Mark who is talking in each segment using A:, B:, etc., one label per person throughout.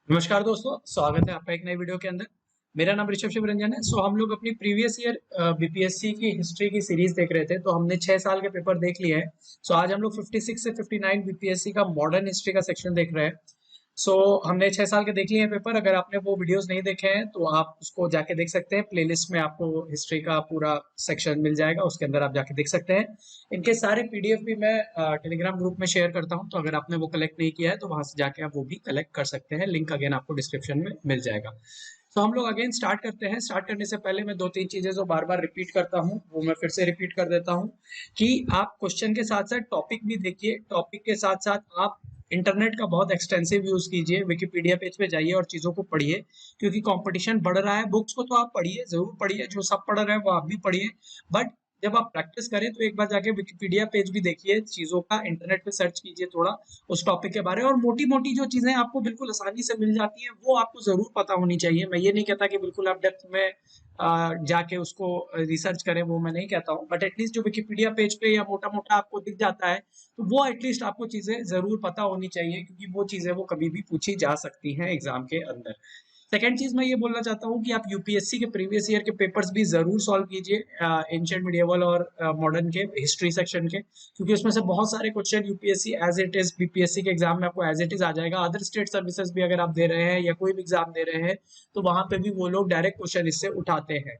A: नमस्कार दोस्तों, स्वागत है आपका एक नई वीडियो के अंदर। मेरा नाम ऋषभ शिव रंजन है। हम लोग अपनी प्रीवियस ईयर बीपीएससी की हिस्ट्री की सीरीज देख रहे थे, तो हमने 6 साल के पेपर देख लिए हैं। आज हम लोग 56 से 59 बीपीएससी का मॉडर्न हिस्ट्री का सेक्शन देख रहे हैं। हमने 6 साल के देख लिए हैं पेपर। अगर आपने वो वीडियोस नहीं देखे हैं तो आप उसको जाके देख सकते हैं। प्लेलिस्ट में आपको हिस्ट्री का पूरा सेक्शन मिल जाएगा, उसके अंदर आप जाके देख सकते हैं। इनके सारे पीडीएफ भी मैं टेलीग्राम ग्रुप में शेयर करता हूं, तो अगर आपने वो कलेक्ट नहीं किया है तो वहां से जाके आप वो भी कलेक्ट कर सकते हैं। लिंक अगेन आपको डिस्क्रिप्शन में मिल जाएगा। हम लोग अगेन स्टार्ट करते हैं। स्टार्ट करने से पहले मैं दो तीन चीजें जो बार बार रिपीट करता हूँ वो मैं फिर से रिपीट कर देता हूँ कि आप क्वेश्चन के साथ साथ टॉपिक भी देखिए। टॉपिक के साथ साथ आप इंटरनेट का बहुत एक्सटेंसिव यूज कीजिए। विकिपीडिया पेज पे जाइए और चीजों को पढ़िए, क्योंकि कंपटीशन बढ़ रहा है। बुक्स को तो आप पढ़िए, जरूर पढ़िए, जो सब पढ़ रहे हैं वो आप भी पढ़िए, बट जब आप प्रैक्टिस करें तो एक बार जाके विकिपीडिया पेज भी देखिए, चीजों का इंटरनेट पे सर्च कीजिए थोड़ा उस टॉपिक के बारे में। और मोटी मोटी जो चीजें आपको बिल्कुल आसानी से मिल जाती हैं वो आपको जरूर पता होनी चाहिए। मैं ये नहीं कहता कि बिल्कुल आप डेप्थ में जाके उसको रिसर्च करें, वो मैं नहीं कहता हूँ, बट एटलीस्ट जो विकिपीडिया पेज पे या मोटा मोटा आपको दिख जाता है तो वो एटलीस्ट आपको चीजें जरूर पता होनी चाहिए, क्योंकि वो चीजें वो कभी भी पूछी जा सकती हैं एग्जाम के अंदर। सेकेंड चीज मैं ये बोलना चाहता हूँ कि आप यूपीएससी के प्रीवियस ईयर के पेपर्स भी जरूर सॉल्व कीजिए, एंशिएंट मिडिएवल और मॉडर्न के हिस्ट्री सेक्शन के, क्योंकि उसमें से बहुत सारे question UPSC as it is BPSC के एग्जाम में आपको एज इट इज आ जाएगा। अदर स्टेट सर्विसेज भी अगर आप दे रहे हैं या कोई भी एग्जाम दे रहे हैं तो वहां पे भी वो लोग डायरेक्ट क्वेश्चन इससे उठाते हैं।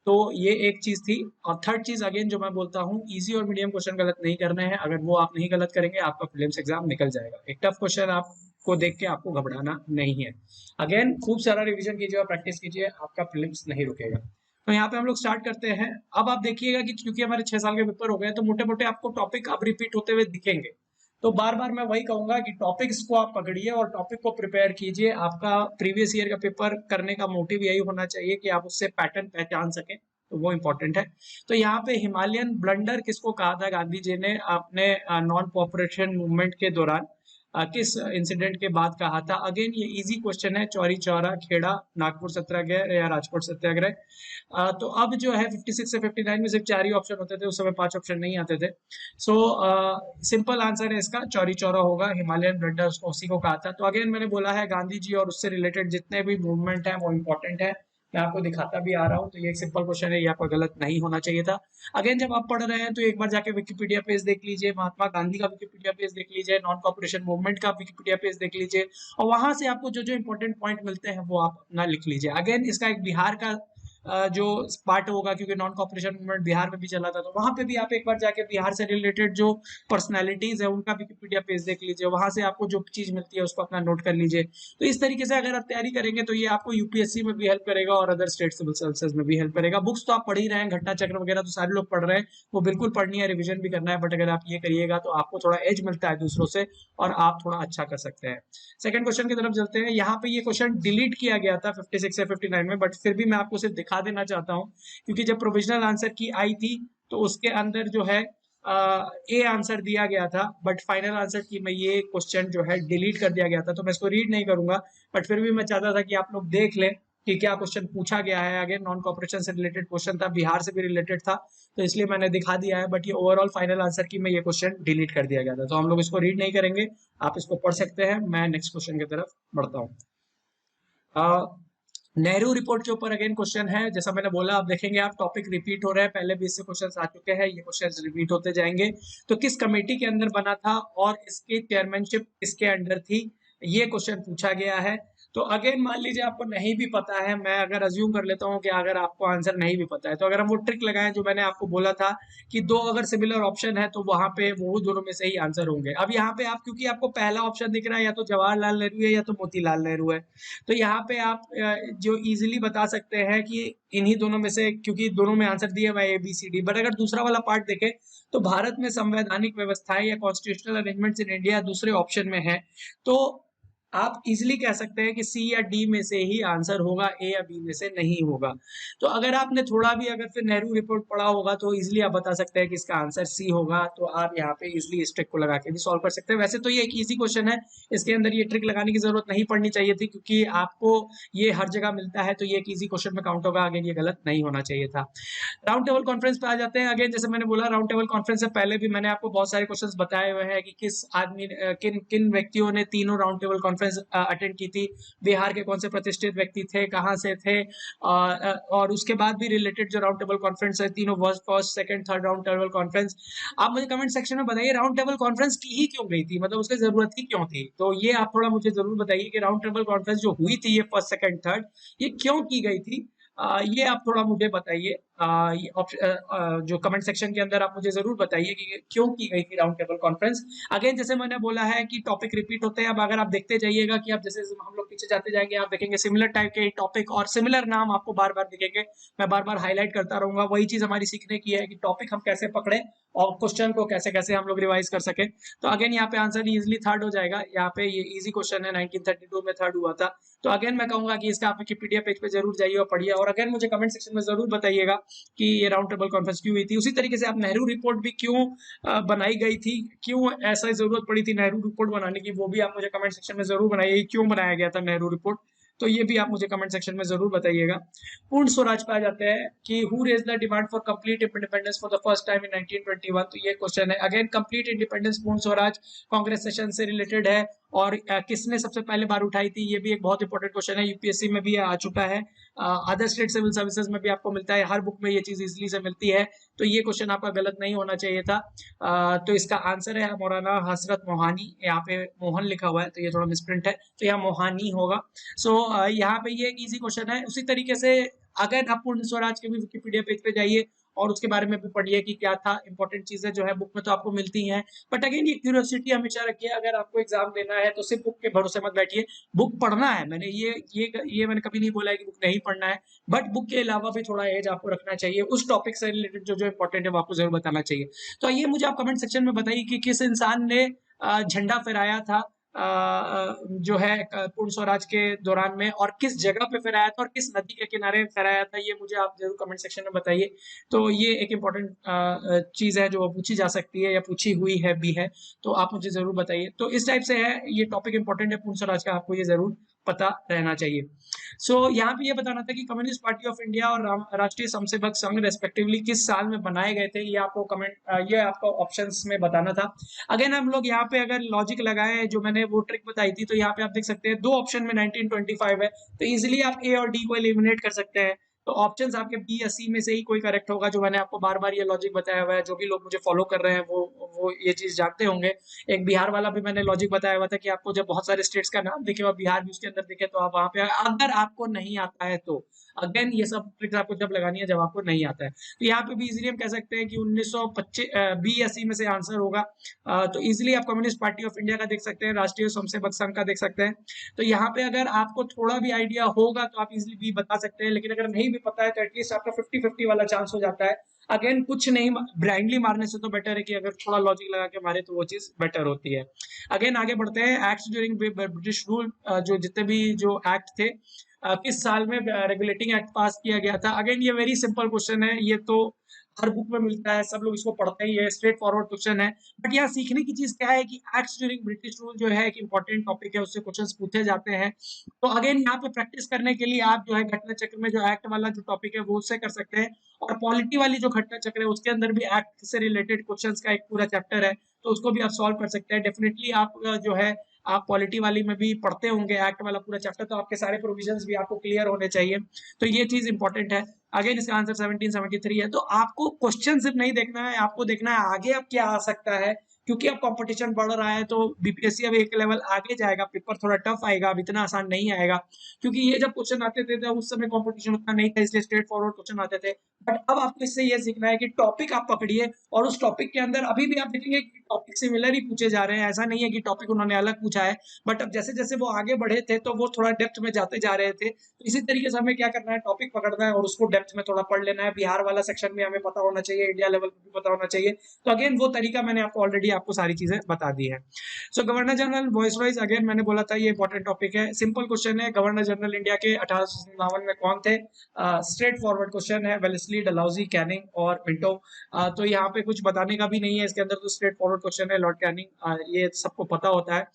A: तो ये एक चीज थी। और थर्ड चीज अगेन जो मैं बोलता हूँ, इजी और मीडियम क्वेश्चन गलत नहीं करने हैं। अगर वो आप नहीं गलत करेंगे आपका प्रीलिम्स एग्जाम निकल जाएगा। एक टफ क्वेश्चन आपको देख के आपको घबराना नहीं है। अगेन खूब सारा रिवीजन कीजिए और प्रैक्टिस कीजिए, आपका प्रीलिम्स नहीं रुकेगा। तो यहाँ पे हम लोग स्टार्ट करते हैं। अब आप देखिएगा कि क्योंकि हमारे 6 साल के पेपर हो गए तो मोटे मोटे आपको टॉपिक अब रिपीट होते हुए दिखेंगे। तो बार बार मैं वही कहूंगा कि टॉपिक्स को आप पकड़िए और टॉपिक को प्रिपेयर कीजिए। आपका प्रीवियस ईयर का पेपर करने का मोटिव यही होना चाहिए कि आप उससे पैटर्न पहचान सकें, तो वो इंपॉर्टेंट है। तो यहाँ पे हिमालयन ब्लंडर किसको कहा था गांधी जी ने अपने नॉन कॉपरेशन मूवमेंट के दौरान, किस इंसिडेंट के बाद कहा था? अगेन ये इजी क्वेश्चन है, चौरी चौरा, खेड़ा, नागपुर सत्याग्रह या राजकोट सत्याग्रह। तो अब जो है 56 से 59 में सिर्फ 4 ही ऑप्शन होते थे, उस समय 5 ऑप्शन नहीं आते थे। सो सिंपल आंसर है इसका, चौरी चौरा होगा। हिमालयन ब्लंडर उसको उसी को कहा था। तो अगेन मैंने बोला है गांधी जी और उससे रिलेटेड जितने भी मूवमेंट है वो इंपॉर्टेंट है। मैं आपको दिखाता भी आ रहा हूँ। तो ये एक सिंपल क्वेश्चन है, ये आपका गलत नहीं होना चाहिए था। अगेन जब आप पढ़ रहे हैं तो एक बार जाके विकिपीडिया पेज देख लीजिए, महात्मा गांधी का विकिपीडिया पेज देख लीजिए, नॉन कॉपरेशन मूवमेंट का विकिपीडिया पेज देख लीजिए, और वहां से आपको जो जो इंपॉर्टेंट पॉइंट मिलते हैं वो आप अपना लिख लीजिए। अगेन इसका एक बिहार का जो पार्ट होगा, क्योंकि नॉन कॉपरेशन मूवमेंट बिहार में भी चला था, तो वहां पे भी आप एक बार जाके बिहार से रिलेटेड जो पर्सनैलिटीज है उनका विकिपीडिया पेज देख लीजिए। वहां से आपको जो चीज मिलती है उसको अपना नोट कर लीजिए। तो इस तरीके से अगर आप तैयारी करेंगे तो ये आपको यूपीएससी में भी हेल्प करेगा और अदर स्टेट सिविल सर्विसेज में भी हेल्प करेगा। बुक्स तो आप पढ़ ही रहे हैं, घटना चक्र वगैरह तो सारे लोग पढ़ रहे हैं, वो बिल्कुल पढ़नी है, रिविजन भी करना है, बट अगर आप ये करिएगा तो आपको थोड़ा एज मिलता है दूसरों से और आप थोड़ा अच्छा कर सकते हैं। सेकंड क्वेश्चन की तरफ चलते हैं। यहाँ पे ये क्वेश्चन डिलीट किया गया था 56 से 59 में, बट फिर भी मैं आपको सिर्फ दिखा देना चाहता हूँ, क्योंकि जब प्रोविजनल आंसर की आई थी तो उसके अंदर जो है ए आंसर दिया गया था, बट फाइनल आंसर की में ये क्वेश्चन जो है डिलीट कर दिया गया था। तो मैं इसको रीड नहीं करूंगा, बट फिर भी मैं चाहता था कि आप लोग देख लें कि क्या क्वेश्चन पूछा गया है। अगेन नॉन कॉपरेशन से रिलेटेड क्वेश्चन था, बिहार से भी रिलेटेड था, तो इसलिए मैंने दिखा दिया है। बट ये ओवरऑल फाइनल आंसर की में ये क्वेश्चन डिलीट कर दिया गया था, तो हम लोग इसको रीड नहीं करेंगे, आप इसको पढ़ सकते हैं। मैं नेक्स्ट क्वेश्चन की तरफ बढ़ता हूँ। नेहरू रिपोर्ट के ऊपर अगेन क्वेश्चन है। जैसा मैंने बोला, आप देखेंगे आप टॉपिक रिपीट हो रहे हैं, पहले भी इससे क्वेश्चन आ चुके हैं, ये क्वेश्चन रिपीट होते जाएंगे। तो किस कमेटी के अंदर बना था और इसकी चेयरमैनशिप किसके अंडर थी, ये क्वेश्चन पूछा गया है। तो अगेन मान लीजिए आपको नहीं भी पता है, मैं अगर अज्यूम कर लेता हूँ कि अगर आपको आंसर नहीं भी पता है, तो अगर हम वो ट्रिक लगाएं जो मैंने आपको बोला था कि दो अगर सिमिलर ऑप्शन है तो वहां पे वो दोनों में से ही आंसर होंगे। अब यहाँ पे आप, क्योंकि आपको पहला ऑप्शन दिख रहा है या तो जवाहरलाल नेहरू है या तो मोतीलाल नेहरू है, तो यहाँ पे आप जो इजीली बता सकते हैं कि इन्हीं दोनों में से, क्योंकि दोनों में आंसर दिए हुए A B C D. But अगर दूसरा वाला पार्ट देखें तो भारत में संवैधानिक व्यवस्थाएं या कॉन्स्टिट्यूशनल अरेंजमेंट्स इन इंडिया दूसरे ऑप्शन में है, तो आप इजीली कह सकते हैं कि सी या डी में से ही आंसर होगा, ए या बी में से नहीं होगा। तो अगर आपने थोड़ा भी अगर फिर नेहरू रिपोर्ट पढ़ा होगा तो इजीली आप बता सकते हैं कि इसका आंसर सी होगा। तो आप यहाँ पे इजीली इस ट्रिक को लगा के भी सॉल्व कर सकते हैं। वैसे तो ये एक इजी क्वेश्चन है, इसके अंदर ये ट्रिक लगाने की जरूरत नहीं पड़नी चाहिए थी, क्योंकि आपको ये हर जगह मिलता है, तो ये एक इजी क्वेश्चन में काउंट होगा। अगेन ये गलत नहीं होना चाहिए था। राउंड टेबल कॉन्फ्रेंस पे आ जाते हैं। अगेन जैसे मैंने बोला, राउंड टेबल कॉन्फ्रेंस से पहले भी मैंने आपको बहुत सारे क्वेश्चंस बताए हुए हैं कि किस आदमी किन किन व्यक्तियों ने तीनों राउंड टेबल कॉन्फ्रेंस अटेंड की थी, बिहार के कौन से प्रतिष्ठित व्यक्ति थे, कहाँ से थे, और उसके बाद भी रिलेटेड जो राउंड टेबल कॉन्फ्रेंस है तीनों, first second third round table conference, आप मुझे कमेंट सेक्शन में बताइए राउंड टेबल कॉन्फ्रेंस की ही क्यों गई थी, मतलब उसकी जरूरत ही क्यों थी। तो ये आप थोड़ा मुझे जरूर बताइए कि राउंड टेबल कॉन्फ्रेंस जो हुई थी ये फर्स्ट सेकंड थर्ड, ये क्यों की गई थी। ये आप थोड़ा मुझे बताइए, जो कमेंट सेक्शन के अंदर आप मुझे जरूर बताइए कि क्यों की गई थी राउंड टेबल कॉन्फ्रेंस। अगेन जैसे मैंने बोला है कि टॉपिक रिपीट होते हैं, अब अगर आप देखते जाइएगा कि आप जैसे हम लोग पीछे जाते जाएंगे आप देखेंगे सिमिलर टाइप के टॉपिक और सिमिलर नाम आपको बार बार दिखेंगे, मैं बार बार हाईलाइट करता रहूंगा। वही चीज हमारी सीखने की है कि टॉपिक हम कैसे पकड़े और क्वेश्चन को कैसे कैसे हम लोग रिवाइज कर सके। तो अगेन यहाँ पे आंसर इजिली थर्ड हो जाएगा, यहाँ पे ये इजी क्वेश्चन है, 1932 में थर्ड हुआ था। तो अगेन मैं कहूंगा कि इसका आप विकिपीडिया पेज पे जरूर जाइए और पढ़िए, और अगेन मुझे कमेंट सेक्शन में जरूर बताइएगा कि ये राउंड टेबल कॉन्फ्रेंस क्यों हुई थी। उसी तरीके से आप नेहरू रिपोर्ट भी क्यों बनाई गई थी, क्यों ऐसा जरूरत पड़ी थी नेहरू रिपोर्ट बनाने की, वो भी आप मुझे कमेंट सेक्शन में जरूर बनाइए, क्यों बनाया गया था नेहरू रिपोर्ट। तो ये भी आप मुझे कमेंट सेक्शन में जरूर बताइएगा। पूर्ण स्वराज पे आ जाते हैं कि who raise the demand for complete independence for the first time in 1921। तो ये क्वेश्चन है। Again complete independence, Purna Swaraj Congress session से रिलेटेड है, और किसने सबसे पहले बार उठाई थी, ये भी एक बहुत इंपॉर्टेंट क्वेश्चन है, यूपीएससी में भी आ चुका है, अदर स्टेट सिविल सर्विसेज में भी आपको मिलता है, हर बुक में ये चीज इजिली से मिलती है। तो ये क्वेश्चन आपका गलत नहीं होना चाहिए था। तो इसका आंसर है मौलाना हसरत मोहानी, यहाँ पे मोहन लिखा हुआ है तो ये थोड़ा मिसप्रिंट है, तो यहाँ मोहानी होगा। सो यहाँ पे ये एक इजी क्वेश्चन है। उसी तरीके से अगर आप पूर्ण स्वराज के भी विकिपीडिया पेज पे जाइए और उसके बारे में भी पढ़िए कि क्या था, इंपॉर्टेंट चीजें जो है बुक में तो आपको मिलती हैं, बट अगेन ये क्यूरियोसिटी हमेशा रखिए। अगर आपको एग्जाम देना है तो सिर्फ बुक के भरोसे मत बैठिए, बुक पढ़ना है, मैंने ये मैंने कभी नहीं बोला है कि बुक नहीं पढ़ना है, बट बुक के अलावा भी थोड़ा एज आपको रखना चाहिए, उस टॉपिक से रिलेटेड जो जो इंपॉर्टेंट है वो आपको जरूर बताना चाहिए। तो ये मुझे आप कमेंट सेक्शन में बताइए कि किस इंसान ने झंडा फहराया था जो है पूर्ण स्वराज के दौरान में, और किस जगह पे फहराया था और किस नदी के किनारे फहराया था, ये मुझे आप जरूर कमेंट सेक्शन में बताइए। तो ये एक इम्पोर्टेंट चीज है जो पूछी जा सकती है या पूछी हुई है भी है, तो आप मुझे जरूर बताइए। तो इस टाइप से है, ये टॉपिक इंपॉर्टेंट है पूर्ण स्वराज का, आपको ये जरूर पता रहना चाहिए। सो यहाँ पे ये बताना था कि कम्युनिस्ट पार्टी ऑफ इंडिया और राष्ट्रीय स्वयंसेवक संघ रेस्पेक्टिवली किस साल में बनाए गए थे, ये आपको ये आपको ऑप्शंस में बताना था। अगेन हम लोग यहाँ पे अगर लॉजिक लगाए, जो मैंने वो ट्रिक बताई थी, तो यहाँ पे आप देख सकते हैं दो ऑप्शन में 1925 है, तो इजिली आप ए और डी को एलिमिनेट कर सकते हैं। तो ऑप्शंस आपके बी या सी में से ही कोई करेक्ट होगा, जो मैंने आपको बार बार ये लॉजिक बताया हुआ है, जो भी लोग मुझे फॉलो कर रहे हैं वो ये चीज जानते होंगे। एक बिहार वाला भी मैंने लॉजिक बताया हुआ था कि आपको जब बहुत सारे स्टेट्स का नाम दिखे और बिहार भी उसके अंदर दिखे तो आप वहां पे, अगर आपको नहीं आता है तो, अगेन ये सब ट्रिक्स आपको जब लगानी है जब आपको नहीं आता है। तो यहाँ पे भी इजिली हम कह सकते हैं कि 1925 बी या सी में से आंसर होगा। तो इजिली आप कम्युनिस्ट पार्टी ऑफ इंडिया का देख सकते हैं, राष्ट्रीय स्वयंसेवक संघ का देख सकते हैं। तो यहाँ पे अगर आपको थोड़ा भी आइडिया होगा तो आप इजिली भी बता सकते हैं, लेकिन अगर नहीं भी पता है तो एटलीस्ट आपका 50-50 वाला चांस हो जाता है। अगेन कुछ नहीं, ब्लाइंडली मारने से तो बेटर है कि अगर थोड़ा लॉजिक लगा के मारे तो वो चीज बेटर होती है। अगेन आगे बढ़ते हैं। एक्ट ड्यूरिंग ब्रिटिश रूल, जो जितने भी जो एक्ट थे किस साल में रेगुलेटिंग एक्ट पास किया गया था। अगेन ये वेरी सिंपल क्वेश्चन है, ये तो हर बुक में मिलता है, सब लोग इसको पढ़ते ही है, स्ट्रेट फॉरवर्ड क्वेश्चन है। बट यहाँ सीखने की चीज क्या है कि एक्ट्स ड्यूरिंग ब्रिटिश रूल जो है एक इंपॉर्टेंट टॉपिक है, उससे क्वेश्चंस पूछे जाते हैं। तो अगेन यहाँ पे प्रैक्टिस करने के लिए आप जो है घटना चक्र में जो एक्ट वाला जो टॉपिक है वो उससे कर सकते हैं, और पॉलिटी वाली जो घटना चक्र है उसके अंदर भी एक्ट से रिलेटेड क्वेश्चंस का एक पूरा चैप्टर है, तो उसको भी आप सॉल्व कर सकते हैं। डेफिनेटली आप जो है आप पॉलिटी वाली में भी पढ़ते होंगे एक्ट वाला पूरा चैप्टर, तो आपके सारे प्रोविजंस भी आपको क्लियर होने चाहिए। तो ये चीज इंपॉर्टेंट है। अगेन इसका आंसर 1773 है। तो आपको क्वेश्चन सिर्फ नहीं देखना है, आपको देखना है आगे अब क्या आ सकता है, क्योंकि अब कंपटीशन बढ़ रहा है, तो बीपीएससी अब एक लेवल आगे जाएगा, पेपर थोड़ा टफ आएगा, अब इतना आसान नहीं आएगा, क्योंकि ये जब क्वेश्चन आते थे तो उस समय कंपटीशन उतना नहीं था, इसलिए स्ट्रेट फॉरवर्ड क्वेश्चन आते थे। बट अब आपको इससे ये सीखना है कि टॉपिक आप पकड़िए, और उस टॉपिक के अंदर अभी भी आप देखेंगे कि टॉपिक सिमिलर ही पूछे जा रहे हैं, ऐसा नहीं है कि टॉपिक उन्होंने अलग पूछा है। बट अब जैसे जैसे वो आगे बढ़े थे तो वो थोड़ा डेप्थ में जाते जा रहे थे, तो इसी तरीके से हमें क्या करना है, टॉपिक पकड़ना है और उसको डेप्थ में थोड़ा पढ़ लेना है। बिहार वाला सेक्शन भी हमें पता होना चाहिए, इंडिया लेवल भी पता होना चाहिए। तो अगेन वो तरीका मैंने आपको ऑलरेडी आपको सारी चीजें बता दी है। So governor general viceroy, again मैंने बोला था ये इंपॉर्टेंट टॉपिक है, सिंपल क्वेश्चन है। गवर्नर जनरल इंडिया के 1857 में कौन थे? स्ट्रेट फॉरवर्ड क्वेश्चन है, वेलेस्ली, डलहौजी, कैनिंग और मिंटो। तो यहाँ पे कुछ बताने का भी नहीं है इसके अंदर, तो स्ट्रेट फॉरवर्ड क्वेश्चन है, लॉर्ड कैनिंग, ये सबको पता होता है।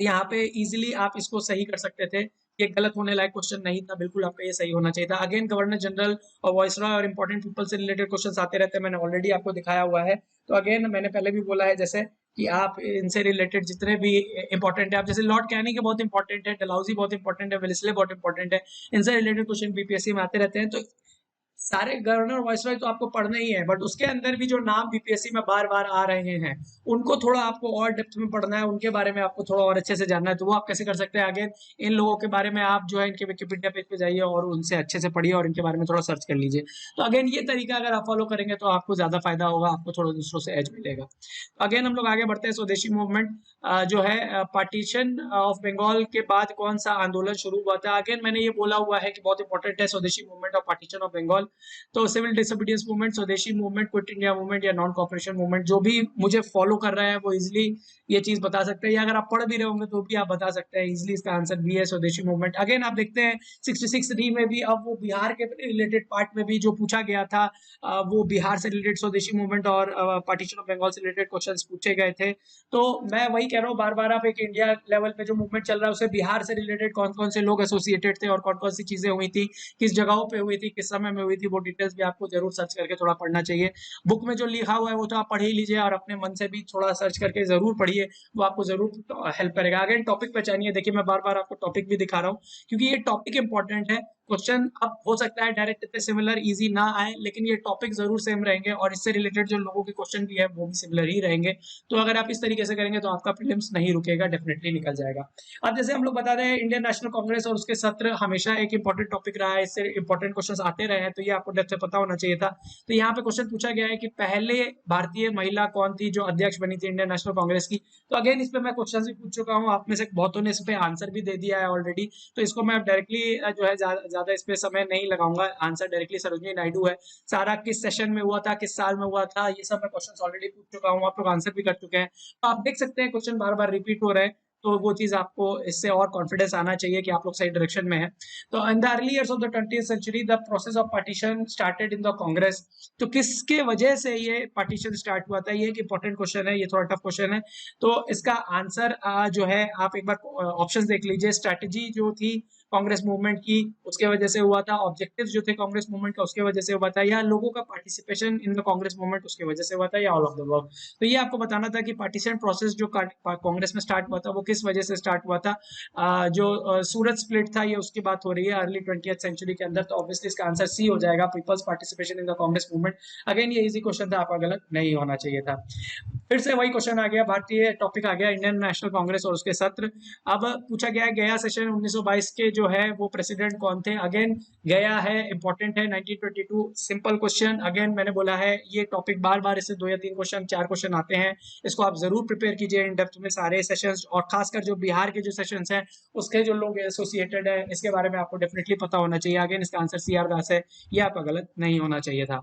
A: यहाँ पे इजीली आप इसको सही कर सकते थे, ये गलत होने लायक क्वेश्चन नहीं था, बिल्कुल आपका ये सही होना चाहिए था। अगेन गवर्नर जनरल और वॉइसरॉय और इंपॉर्टेंट पीपल से रिलेटेड क्वेश्चंस आते रहते हैं, मैंने ऑलरेडी आपको दिखाया हुआ है। तो अगेन मैंने पहले भी बोला है जैसे कि आप इनसे रिलेटेड जितने भी इंपॉर्टेंट है, आप जैसे लॉर्ड कैनिंग के बहुत इंपॉर्टेंट है, डलहौजी बहुत इंपॉर्टेंट है, वेलेस्ले बहुत इंपॉर्टेंट है, इनसे रिलेटेड क्वेश्चन बीपीएससी में आते रहते हैं। तो सारे गवर्नर वाइसरॉय तो आपको पढ़ना ही है, बट उसके अंदर भी जो नाम बीपीएससी में बार बार आ रहे हैं उनको थोड़ा आपको और डेप्थ में पढ़ना है, उनके बारे में आपको थोड़ा और अच्छे से जानना है। तो वो आप कैसे कर सकते हैं? आगे इन लोगों के बारे में आप जो है इनके विकिपीडिया पेज पे जाइए और उनसे अच्छे से पढ़िए और इनके बारे में थोड़ा सर्च कर लीजिए। तो अगेन ये तरीका अगर आप फॉलो करेंगे तो आपको ज्यादा फायदा होगा, आपको थोड़ा दूसरों से एज मिलेगा। अगेन हम लोग आगे बढ़ते हैं। स्वदेशी मूवमेंट जो है पार्टीशन ऑफ बंगाल के बाद कौन सा आंदोलन शुरू हुआ था? अगेन मैंने ये बोला हुआ है कि बहुत इंपॉर्टेंट है स्वदेशी मूवमेंट और पार्टीशन ऑफ बंगाल। तो civil disobedience movement, Swadeshi movement, quit India movement या नॉन कॉपरेशन मूवमेंट, जो भी मुझे फॉलो कर रहा है वो इजिली ये चीज बता सकते हैं, या अगर आप पढ़ भी रहे होंगे तो भी आप बता सकते हैं इजिली। इसका आंसर बी है, स्वदेशी मूवमेंट। अगेन आप देखते हैं 66 डी में भी अब वो बिहार के रिलेटेड पार्ट में भी जो पूछा गया था वो बिहार से रिलेटेड स्वदेशी मूवमेंट और पार्टीशन ऑफ बंगाल से रिलेटेड क्वेश्चंस पूछे गए थे। तो मैं वही कह रहा हूँ बार बार, आप एक इंडिया लेवल पे जो मूवमेंट चल रहा है उसे बिहार से रिलेटेड कौन कौन से लोग एसोसिएटेड थे और कौन कौन सी चीजें हुई थी, किस जगहों पे हुई थी, किस समय में हुई थी, वो डिटेल्स भी आपको जरूर सर्च करके थोड़ा पढ़ना चाहिए। बुक में जो लिखा हुआ है वो तो आप पढ़ ही लीजिए और अपने मन से भी थोड़ा सर्च करके जरूर पढ़िए, वो आपको जरूर हेल्प करेगा। अगर टॉपिक पहचानिए, देखिए मैं बार बार आपको टॉपिक भी दिखा रहा हूँ क्योंकि ये टॉपिक इंपॉर्टेंट है। क्वेश्चन अब हो सकता है डायरेक्ट इतने सिमिलर इजी ना आए, लेकिन ये टॉपिक जरूर सेम रहेंगे और इससे रिलेटेड जो लोगों के क्वेश्चन भी है वो भी सिमिलर ही रहेंगे। तो अगर आप इस तरीके से करेंगे तो आपका प्रीलिम्स नहीं रुकेगा, डेफिनेटली निकल जाएगा। अब जैसे हम लोग बता रहे हैं इंडियन नेशनल कांग्रेस और उसके सत्र हमेशा एक इंपॉर्टेंट टॉपिक रहा है, इससे इंपॉर्टेंट क्वेश्चन आते रहे हैं, तो ये आपको डेप्थ से पता होना चाहिए था। तो यहाँ पे क्वेश्चन पूछा गया है कि पहले भारतीय महिला कौन थी जो अध्यक्ष बनी थी इंडियन नेशनल कांग्रेस की। तो अगेन इस पे मैं क्वेश्चन भी पूछ चुका हूँ, आप में से बहुतों ने इस पे आंसर भी दे दिया है ऑलरेडी, तो इसको मैं डायरेक्टली जो है ज्यादा इस पे समय नहीं लगाऊंगा। आंसर डायरेक्टली सरोजिनी नायडू है। सारा किस सेशन में हुआ था, किस साल में हुआ था, ये सब मैं क्वेश्चन ऑलरेडी पूछ चुका हूँ, आप लोग आंसर भी कर चुके हैं। तो आप देख सकते हैं क्वेश्चन बार बार रिपीट हो रहे हैं, तो वो चीज आपको इससे और कॉन्फिडेंस आना चाहिए कि आप लोग सही डायरेक्शन में है। तो in the early years of the 20th century the process of partition started in the Congress. तो किसके वजह से ये पार्टीशन स्टार्ट हुआ था? ये एक इंपॉर्टेंट क्वेश्चन है, ये थोड़ा टफ क्वेश्चन है। तो इसका आंसर जो है आप एक बार ऑप्शंस देख लीजिए। स्ट्रैटेजी जो थी कांग्रेस मूवमेंट की उसके वजह से हुआ था, ऑब्जेक्टिव्स जो थे कांग्रेस मूवमेंट का उसके वजह से हुआ था, या लोगों का participation in the Congress movement उसके वजह से हुआ था, या ऑल ऑफ द अबव। तो ये आपको बताना था कि पार्टीशन प्रोसेस जो कांग्रेस में स्टार्ट हुआ था वो किस वजह से स्टार्ट हुआ था। जो सूरत स्प्लिट था ये उसकी बात हो रही है अर्ली 20th सेंचुरी के अंदर, तो ऑब्वियसली इसका आंसर सी हो जाएगा, peoples participation in the Congress movement. Again ये इजी क्वेश्चन था, आपका गलत नहीं होना चाहिए था। फिर से वही क्वेश्चन आ गया, भारतीय टॉपिक आ गया इंडियन नेशनल कांग्रेस और उसके सत्र। अब पूछा गया गया सेशन 1922 के जो है वो प्रेसिडेंट कौन थे? अगेन गया है इंपॉर्टेंट है 1922, सिंपल क्वेश्चन। अगेन मैंने बोला है ये टॉपिक बार बार इससे 2 या 3 क्वेश्चन 4 क्वेश्चन आते हैं, इसको आप जरूर प्रिपेयर कीजिए इन डेप्थ में सारे सेशंस, और खासकर जो बिहार के जो सेशंस हैं उसके जो लोग एसोसिएटेड है इसके बारे में आपको डेफिनेटली पता होना चाहिए। अगेन इसका आंसर सी आर दास है, ये आपका गलत नहीं होना चाहिए था।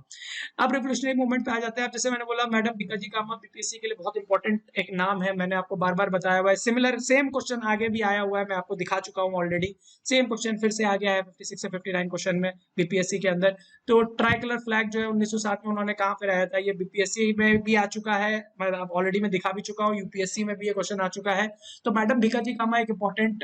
A: अब रिवोल्यूशनरी मूवमेंट पे आ जाते हैं। जैसे मैंने बोला मैडम भीकाजी कामा बीपीएससी के लिए बहुत इंपॉर्टेंट एक नाम है, मैंने आपको बार बार बताया हुआ है। सिमिलर सेम क्वेश्चन आगे भी आया हुआ है, मैं आपको दिखा चुका हूँ ऑलरेडी। सेम क्वेश्चन फिर से आ गया है 56 से 59 क्वेश्चन में बीपीएससी के अंदर। तो ट्राई कलर फ्लैग जो है 1907 में उन्होंने कहाँ पे रहा था, ये बीपीएससी में भी आ चुका है, मैं ऑलरेडी मैं दिखा भी चुका हूँ, यूपीएससी में भी ये क्वेश्चन आ चुका है। तो मैडम भीकाजी कामा एक इंपॉर्टेंट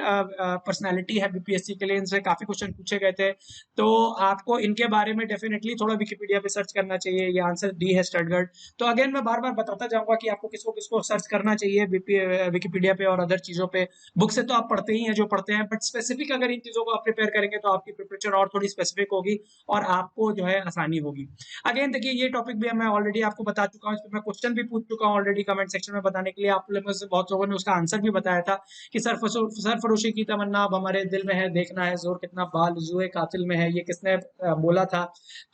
A: पर्सनैलिटी है बीपीएससी के लिए, इनसे काफी क्वेश्चन पूछे गए थे। तो आपको इनके बारे में डेफिनेटली थोड़ा विकिपीडिया पे सर्च करना चाहिए। ये आंसर डी है, स्टटगर्ड। तो अगेन मैं बार बार बताता जाऊंगा कि आपको किसको किसको सर्च करना चाहिए विकिपीडिया पे और अदर चीजों पे। बुक से तो आप पढ़ते ही हैं जो पढ़ते हैं, बट स्पेसिफिक अगर इन चीजों को आप प्रिपेयर करेंगे तो आपकी प्रिपरेशन और थोड़ी स्पेसिफिक होगी और आपको जो है आसानी होगी। अगेन देखिए ये टॉपिक भी मैं ऑलरेडी आपको बता चुका हूँ, इस पर मैं क्वेश्चन भी पूछ चुका हूँ ऑलरेडी कमेंट सेक्शन में बताने के लिए। आप लोगों में से बहुत लोगों ने उसका आंसर भी बताया था कि सरफरोशी की तमन्ना अब हमारे दिल में है, देखना है जोर कितना बाल जुए कातिल में है, ये किसने बोला था?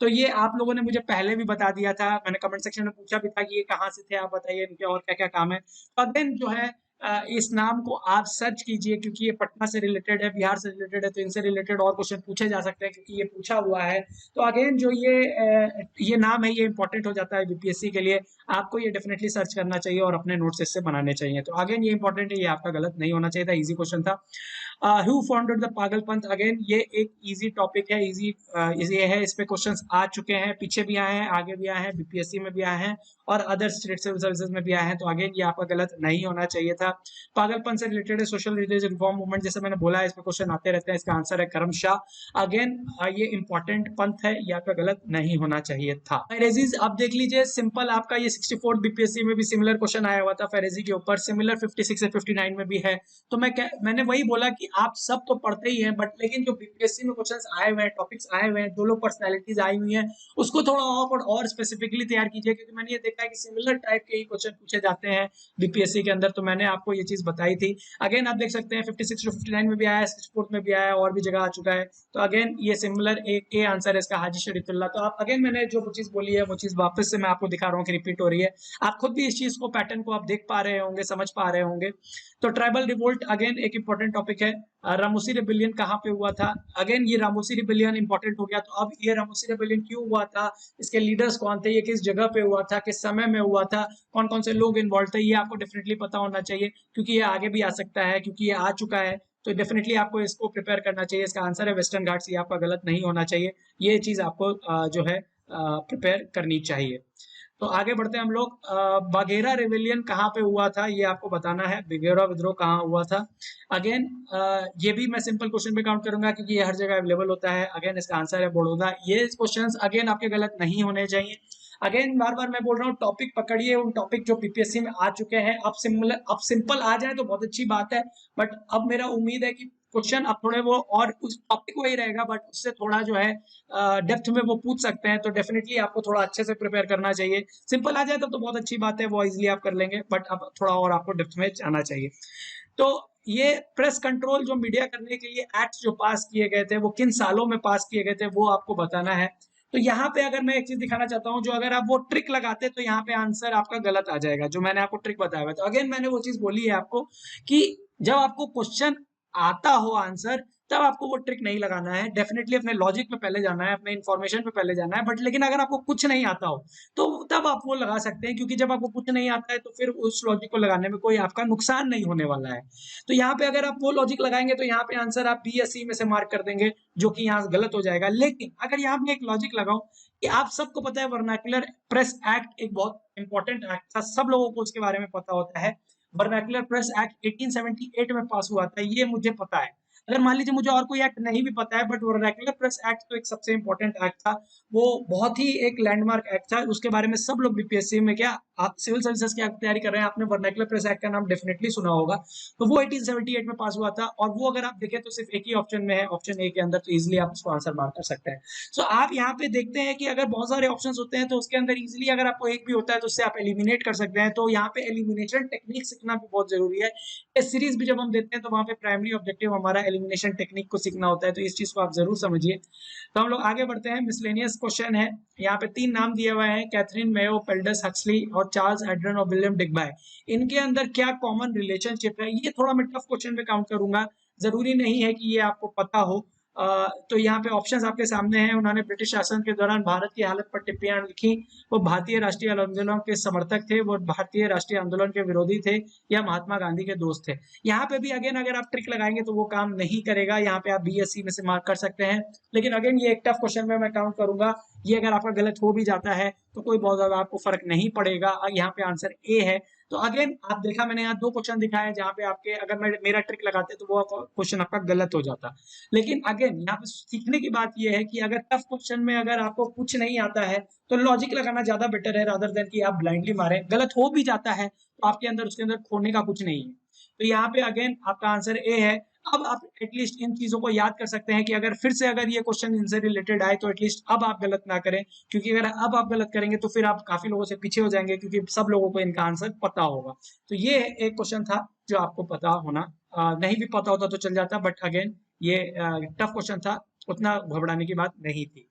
A: तो ये आप लोगों ने मुझे पहले भी बता दिया था, मैंने कमेंट सेक्शन में पूछा भी था कि ये कहाँ से थे, आप बताइए इनके और क्या क्या काम है। तो अगेन जो है इस नाम को आप सर्च कीजिए क्योंकि ये पटना से रिलेटेड है, बिहार से रिलेटेड है, तो इनसे रिलेटेड और क्वेश्चन पूछे जा सकते हैं क्योंकि ये पूछा हुआ है। तो अगेन जो ये नाम है ये इंपॉर्टेंट हो जाता है बीपीएससी के लिए, आपको ये डेफिनेटली सर्च करना चाहिए और अपने नोट्स इससे बनाने चाहिए। तो अगेन ये इंपॉर्टेंट है, ये आपका गलत नहीं होना चाहिए था, इजी क्वेश्चन था। हु फाउंडेड द पागलपंथ, अगेन ये एक इजी टॉपिक है, इजी ये है, इस पे क्वेश्चंस आ चुके हैं, पीछे भी आए हैं, आगे भी आए हैं, बीपीएससी में भी आए हैं और अदर स्टेट सिविल सर्विसेज में भी आए हैं। तो अगेन ये आपका गलत नहीं होना चाहिए था। पागलपंथ से रिलेटेड है सोशल रिलीजियस रिफॉर्म मूवमेंट, जैसे मैंने बोला है इस पे क्वेश्चन आते रहते हैं, इसका आंसर है करमशाह। अगेन ये इंपॉर्टेंट पंथ है, ये आपका गलत नहीं होना चाहिए था। फेरेजीज आप देख लीजिए, सिंपल आपका ये 64 बीपीएससी में भी सिमिलर क्वेश्चन आया हुआ था फेरेजी के ऊपर, सिमिलर 56 से 59 में भी है। तो मैंने वही बोला कि आप सब तो पढ़ते ही हैं, बट लेकिन जो बीपीएससी में क्वेश्चंस आए हुए हैं, टॉपिक्स आए हुए हैं, जो लोग पर्सनैलिटीज आई हुई हैं, उसको थोड़ा और स्पेसिफिकली तैयार कीजिए, क्योंकि मैंने ये देखा है कि सिमिलर टाइप के ही क्वेश्चन पूछे जाते हैं बीपीएससी के अंदर। तो मैंने आपको ये चीज बताई थी। अगेन आप देख सकते हैं 56 टू 59 में भी आया है, 64 में भी आया है, और भी जगह आ चुका है। तो अगेन ये सिमिलर एक ए आंसर है इसका, हाजी शरीफुल्लाह। तो आप अगेन मैंने जो चीज बोली है वो चीज वापस से मैं आपको दिखा रहा हूँ कि रिपीट हो रही है। आप खुद भी इस चीज को, पैटर्न को आप देख पा रहे होंगे, समझ पा रहे होंगे। तो ट्राइबल रिवोल्ट अगेन एक इंपॉर्टेंट टॉपिक है। रामोसी रिबेलियन कहाँ पे हुआ था? अगेन ये रामोसी रिबेलियन इंपॉर्टेंट हो गया। तो अब ये रामोसी रिबेलियन क्यों हुआ था, इसके लीडर्स कौन थे, ये किस जगह पे हुआ था, किस समय में हुआ था, कौन कौन से लोग इन्वॉल्व थे, ये आपको डेफिनेटली पता होना चाहिए, क्योंकि ये आगे भी आ सकता है, क्योंकि ये आ चुका है। तो डेफिनेटली आपको इसको प्रिपेयर करना चाहिए। इसका आंसर है वेस्टर्न घाट्स, ये आपका गलत नहीं होना चाहिए। ये चीज आपको जो है प्रिपेयर करनी चाहिए। तो आगे बढ़ते हैं हम लोग। बाघेरा रेवेलियन कहाँ पे हुआ था, ये आपको बताना है। बाघेरा विद्रोह कहाँ हुआ था? अगेन ये भी मैं सिंपल क्वेश्चन पे काउंट करूंगा, क्योंकि ये हर जगह अवेलेबल होता है। अगेन इसका आंसर है बड़ौदा। ये क्वेश्चंस अगेन आपके गलत नहीं होने चाहिए। अगेन बार बार मैं बोल रहा हूँ, टॉपिक पकड़िए, उन टॉपिक जो पीपीएससी में आ चुके हैं। अब सिंपल आ जाए तो बहुत अच्छी बात है, बट अब मेरा उम्मीद है कि क्वेश्चन अब थोड़े वो, और उस टॉपिक वही रहेगा, बट उससे थोड़ा जो है डेप्थ में वो पूछ सकते हैं। तो डेफिनेटली आपको थोड़ा अच्छे से प्रिपेयर करना चाहिए। सिंपल आ जाए तो बहुत अच्छी बात है, वो इजिली आप कर लेंगे, बट अब थोड़ा और आपको डेप्थ में जाना चाहिए। तो ये प्रेस कंट्रोल जो मीडिया करने के लिए एक्ट जो पास किए गए थे, वो किन सालों में पास किए गए थे, वो आपको बताना है। तो यहाँ पे अगर मैं एक चीज दिखाना चाहता हूँ, जो अगर आप वो ट्रिक लगाते तो यहाँ पे आंसर आपका गलत आ जाएगा, जो मैंने आपको ट्रिक बताया हुआ। तो अगेन मैंने वो चीज बोली है आपको कि जब आपको क्वेश्चन आता हो आंसर, तब आपको वो ट्रिक नहीं लगाना है। डेफिनेटली अपने लॉजिक में पहले जाना है, अपने इन्फॉर्मेशन पे पहले जाना है। बट लेकिन अगर आपको कुछ नहीं आता हो तो तब आप वो लगा सकते हैं, क्योंकि जब आपको कुछ नहीं आता है तो फिर उस लॉजिक को लगाने में कोई आपका नुकसान नहीं होने वाला है। तो यहाँ पे अगर आप वो लॉजिक लगाएंगे तो यहाँ पे आंसर आप बी या सी में से मार्क कर देंगे, जो कि यहाँ गलत हो जाएगा। लेकिन अगर यहाँ पे एक लॉजिक लगाओ कि आप सबको पता है वर्नाक्युलर प्रेस एक्ट एक बहुत इंपॉर्टेंट एक्ट था, सब लोगों को उसके बारे में पता होता है। वर्नाक्युलर प्रेस एक्ट 1878 में पास हुआ था, ये मुझे पता है। अगर मान लीजिए मुझे और कोई एक्ट नहीं भी पता है, बट वर्नाक्युलर प्रेस एक्ट तो एक सबसे इंपॉर्टेंट एक्ट था, वो बहुत ही एक लैंडमार्क एक्ट था। उसके बारे में सब लोग बीपीएससी में, क्या आप सिविल सर्विसेज की तैयारी कर रहे हैं, आपने वर्नाक्युलर प्रेस एक्ट का नाम डेफिनेटली सुना होगा। तो वो 1878 में पास हुआ था, और वो अगर आप देखें तो सिर्फ एक ही ऑप्शन में है, ऑप्शन ए के अंदर। तो इजिली आप उसको आंसर मार्क कर सकते हैं। सो आप यहाँ पे देखते हैं कि अगर बहुत सारे ऑप्शन होते हैं तो उसके अंदर इजिली अगर आपको एक भी होता है तो उससे आप एलिमिनेट कर सकते हैं। तो यहाँ पे एलिमिनेशन टेक्निक सीखना भी बहुत जरूरी है। टेस्ट सीरीज भी जब हम देते हैं तो वहाँ पे प्राइमरी ऑब्जेक्टिव हमारा एलिमिनेशन टेक्निक को सीखना होता है। तो इस चीज को आप जरूर समझिए। तो हम लोग आगे बढ़ते हैं। मिसलेनियस क्वेश्चन है, यहाँ पे 3 नाम दिए हुए हैं, कैथरीन मेयो, पेल्डस हक्सली और चार्ल्स एड्रन और विलियम डिग्बाय। इनके अंदर क्या कॉमन रिलेशनशिप है? ये थोड़ा मैं टफ क्वेश्चन पे काउंट करूंगा, जरूरी नहीं है कि ये आपको पता हो। तो यहाँ पे ऑप्शंस आपके सामने हैं। उन्होंने ब्रिटिश शासन के दौरान भारत की हालत पर टिप्पणियां लिखी, वो भारतीय राष्ट्रीय आंदोलन के समर्थक थे, वो भारतीय राष्ट्रीय आंदोलन के विरोधी थे, या महात्मा गांधी के दोस्त थे। यहाँ पे भी अगेन अगर आप ट्रिक लगाएंगे तो वो काम नहीं करेगा। यहाँ पे आप बी एस सी में से मार्क कर सकते हैं। लेकिन अगेन ये एक टफ क्वेश्चन में मैं काउंट करूंगा। ये अगर आपका गलत हो भी जाता है तो कोई बहुत ज्यादा आपको फर्क नहीं पड़ेगा। यहाँ पे आंसर ए है। तो अगेन आप देखा, मैंने यहाँ 2 क्वेश्चन दिखाए जहाँ पे आपके, अगर मैं मेरा ट्रिक लगाते तो वो क्वेश्चन आपका गलत हो जाता। लेकिन अगेन यहाँ पे सीखने की बात यह है कि अगर टफ क्वेश्चन में अगर आपको कुछ नहीं आता है तो लॉजिक लगाना ज्यादा बेटर है, रादर देन कि आप ब्लाइंडली मारें। गलत हो भी जाता है तो आपके अंदर, उसके अंदर खोने का कुछ नहीं है। तो यहाँ पे अगेन आपका आंसर ए है। अब आप एटलीस्ट इन चीजों को याद कर सकते हैं कि अगर फिर से अगर ये क्वेश्चन इनसे रिलेटेड आए तो एटलीस्ट अब आप गलत ना करें, क्योंकि अगर अब आप गलत करेंगे तो फिर आप काफी लोगों से पीछे हो जाएंगे, क्योंकि सब लोगों को इनका आंसर पता होगा। तो ये एक क्वेश्चन था जो आपको पता होना, नहीं भी पता होता तो चल जाता, बट अगेन ये टफ क्वेश्चन था, उतना घबराने की बात नहीं थी।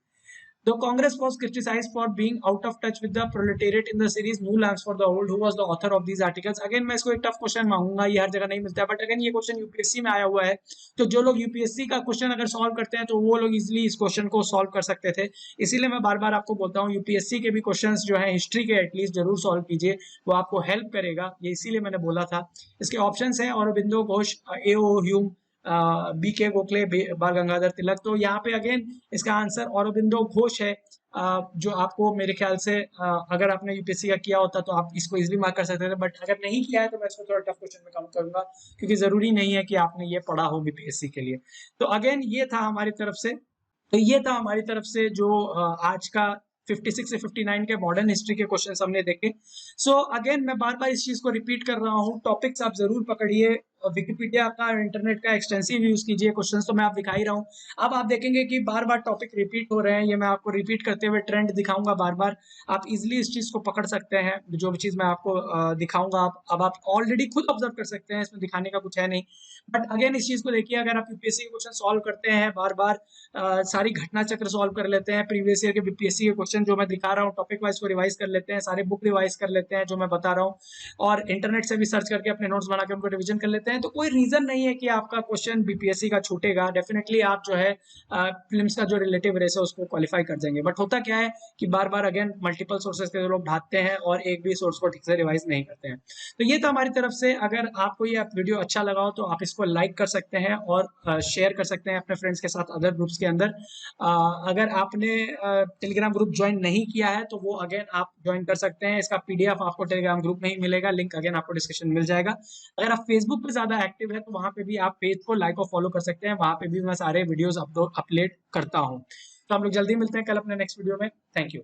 A: The Congress was criticized for being out of touch with the proletariat in the series New Lands for the Old. Who was the author of these articles? Again मैं इसको एक टफ क्वेश्चन मांगूंगा, ये हर जगह नहीं मिलता है, बट अगेन ये question UPSC में आया हुआ है। तो जो लोग यूपीएससी का क्वेश्चन अगर सॉल्व करते हैं तो वो लोग इजिली इस क्वेश्चन को सॉल्व कर सकते थे। इसीलिए मैं बार बार आपको बोलता हूँ यूपीएससी के भी क्वेश्चन जो है हिस्ट्री के एटलीस्ट जरूर सॉल्व कीजिए, वो आपको हेल्प करेगा। ये इसीलिए मैंने बोला था। इसके ऑप्शन है: औरबिंदो घोष, ए ओ ह्यूम, बी के गोखले, बाल गंगाधर तिलक। तो यहाँ पे अगेन इसका आंसर औरबिंदो घोष है, जो आपको मेरे ख्याल से अगर आपने यूपीएससी का किया होता तो आप इसको इजीली मार्क कर सकते थे, बट अगर नहीं किया है तो मैं इसको थोड़ा टफ क्वेश्चन में काउंट करूंगा, क्योंकि जरूरी नहीं है कि आपने ये पढ़ा हो बीपीएससी के लिए। तो अगेन ये था हमारी तरफ से, तो ये था हमारी तरफ से जो आज का 56 से 59 के मॉडर्न हिस्ट्री के क्वेश्चन हमने देखे। सो अगेन मैं बार बार इस चीज को रिपीट कर रहा हूँ, टॉपिक्स आप जरूर पकड़िए, विकिपीडिया का, इंटरनेट का एक्सटेंसिव यूज कीजिए, क्वेश्चंस तो मैं आप दिखा ही रहा हूँ। अब आप देखेंगे कि बार बार टॉपिक रिपीट हो रहे हैं, ये मैं आपको रिपीट करते हुए ट्रेंड दिखाऊंगा बार बार, आप इजिली इस चीज को पकड़ सकते हैं। जो भी चीज मैं आपको दिखाऊंगा, अब आप ऑलरेडी खुद ऑब्जर्व कर सकते हैं, इसमें दिखाने का कुछ है नहीं। बट अगेन इस चीज को देखिए, अगर आप यूपीएससी के क्वेश्चन सॉल्व करते हैं बार बार, सारी घटना चक्र सॉल्व कर लेते हैं, प्रीवियस ईयर के बीपीएससी के क्वेश्चन जो मैं दिखा रहा हूँ टॉपिक वाइज को रिवाइज कर लेते हैं, सारे बुक रिवाइज कर लेते हैं जो मैं बता रहा हूँ, और इंटरनेट से भी सर्च करके अपने नोट्स बना के उनको रिवीजन कर लेते हैं, तो कोई रीजन नहीं है कि आपका क्वेश्चन बीपीएससी का छूटेगा। डेफिनेटली आप जो है फिल्म्स का जो रिलेटिव रेस है उसको क्वालिफाई कर जाएंगे। बट होता क्या है कि बार बार अगेन मल्टीपल सोर्सेज के लोग ढाते हैं और एक भी सोर्स को ठीक से रिवाइज नहीं करते हैं। तो ये था हमारी तरफ से। अगर आपको ये वीडियो अच्छा लगा हो तो आप इसको लाइक कर सकते हैं और शेयर कर सकते हैं अपने फ्रेंड्स के साथ अदर ग्रुप्स के अंदर। अगर आपने टेलीग्राम ग्रुप ज्वाइन नहीं किया है तो वो अगेन आप ज्वाइन कर सकते हैं, इसका पीडीएफ आपको टेलीग्राम ग्रुप में ही मिलेगा, लिंक अगेन आपको डिस्क्रिप्शन मिल जाएगा। अगर आप फेसबुक पे ज्यादा एक्टिव है तो वहां पे भी आप पेज को लाइक और फॉलो कर सकते हैं, वहां पे भी मैं सारे वीडियोस अपलोड करता हूँ। तो हम लोग जल्दी मिलते हैं कल अपने नेक्स्ट वीडियो में। Thank you.